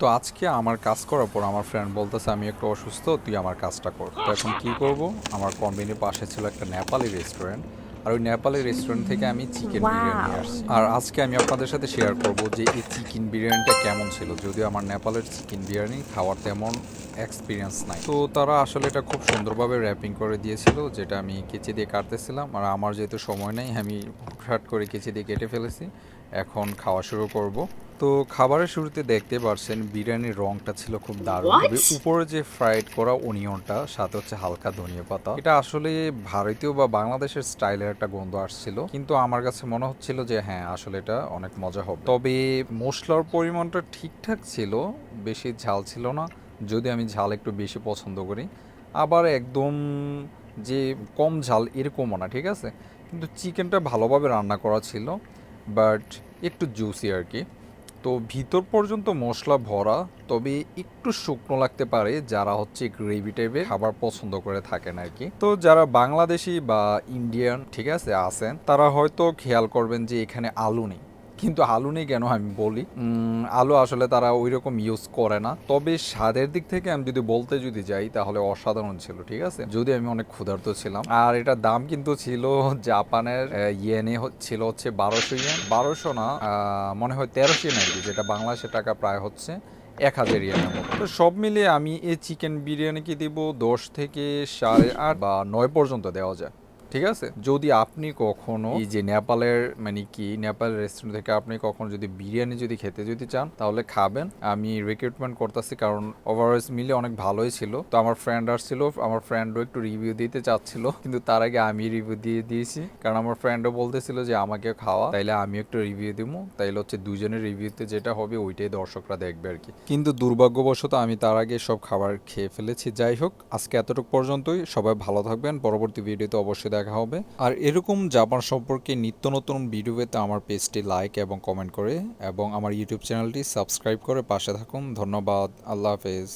তো আজকে আমার কাজ করার পর আমার ফ্রেন্ড বলতেছে আমি একটু অসুস্থ, তুই আমার কাজটা কর। তো এখন কি করব? আমার কোম্পানির পাশে ছিল একটা নেপালি রেস্টুরেন্ট, আর ওই নেপালি রেস্টুরেন্ট থেকে আমি চিকেন বিরিয়ানি নিয়ে ওয়াও! আসছি। আর আজকে আমি আপনাদের সাথে শেয়ার করব যে এই চিকেন বিরিয়ানিটা কেমন ছিল, যদিও আমার নেপালের চিকেন বিরিয়ানি খাওয়ার তেমন এক্সপিরিয়েন্স নাই। তো তারা আসলে এটা খুব সুন্দরভাবে র্যাপিং করে দিয়েছিল, যেটা আমি কেচি দিয়ে কাটতেছিলাম। আর আমার যেহেতু সময় নেই, আমি হুটহাট করে কেচি দিয়ে কেটে ফেলেছি। এখন খাওয়া শুরু করব। তো খাবারের শুরুতে দেখতে পারছেন বিরিয়ানির রংটা ছিল খুব দারুণ, তবে What? উপরে যে ফ্রাইড করা অনিয়নটা সাথে হচ্ছে হালকা ধনিয়া পাতা, এটা আসলে ভারতীয় বা বাংলাদেশের স্টাইলের একটা গন্ধ আসছিল, কিন্তু আমার কাছে মনে হচ্ছিল যে হ্যাঁ আসলে এটা অনেক মজা হবে। তবে মশলার পরিমাণটা ঠিকঠাক ছিল, বেশি ঝাল ছিল না, যদি আমি ঝাল একটু বেশি পছন্দ করি। আবার একদম যে কম ঝাল এরকমও না, ঠিক আছে। কিন্তু চিকেনটা ভালোভাবে রান্না করা ছিল, বাট একটু জুসি আর কি। তো ভিতর পর্যন্ত মশলা ভরা, তবে একটু শুকনো লাগতে পারে যারা হচ্ছে গ্রেভি টাইপের খাবার পছন্দ করে থাকেন আর কি। তো যারা বাংলাদেশি বা ইন্ডিয়ান ঠিক আছে আছেন, তারা হয়তো খেয়াল করবেন যে এখানে আলু নেই। কিন্তু আলু নেই কেন আমি বলি, আলু আসলে তারা ওই রকম ইউজ করে না। তবে স্বাদের দিক থেকে আমি যদি যাই তাহলে অসাধারণ ছিল, ঠিক আছে। যদি আমি অনেক ক্ষুধার্ত ছিলাম, আর এটার দাম কিন্তু ছিল জাপানের ইয়েনে ছিল হচ্ছে 1200 ইয়েন, 1200 না, মনে হয় 1300 ইয়েন আর কি, যেটা বাংলাদেশের টাকা প্রায় হচ্ছে 1000 ইয়েনের মতো। তো সব মিলিয়ে আমি এই চিকেন বিরিয়ানিকে দিব 10 থেকে 8.5 বা 9 পর্যন্ত দেওয়া যায়, ঠিক আছে। যদি আপনি কখনো এই যে নেপালের মানে কি নেপাল রেস্টুরেন্ট থেকে আপনি কখনো যদি বিরিয়ানি যদি খেতে যদি চান তাহলে খাবেন, আমি রিকমেন্ড করতেছি, কারণ ওভারঅল মিলে অনেক ভালোই ছিল। তো আমার ফ্রেন্ড আসছিল, আমার ফ্রেন্ডও একটু রিভিউ দিতে চাচ্ছিল, কিন্তু তার আগে আমি রিভিউ দিয়ে দিয়েছি, কারণ আমার ফ্রেন্ডও বলতেছিল যে আমাকে খাওয়া, তাইলে আমি একটু রিভিউ দিব, তাইলে হচ্ছে দুজনের রিভিউতে যেটা হবে ওইটাই দর্শকরা দেখবে আর কি। কিন্তু দুর্ভাগ্যবশত আমি তার আগে সব খাবার খেয়ে ফেলেছি। যাই হোক, আজকে এতটুকু পর্যন্তই। সবাই ভালো থাকবেন, পরবর্তী ভিডিওতে অবশ্যই দেখা হবে। আর এরকম জাপান সম্পর্কে নিত্য নতুন ভিডিও পেতে আমার পেজটি লাইক এবং কমেন্ট করে এবং আমার ইউটিউব চ্যানেলটি সাবস্ক্রাইব করে পাশে থাকুন। ধন্যবাদ। আল্লাহ হাফেজ।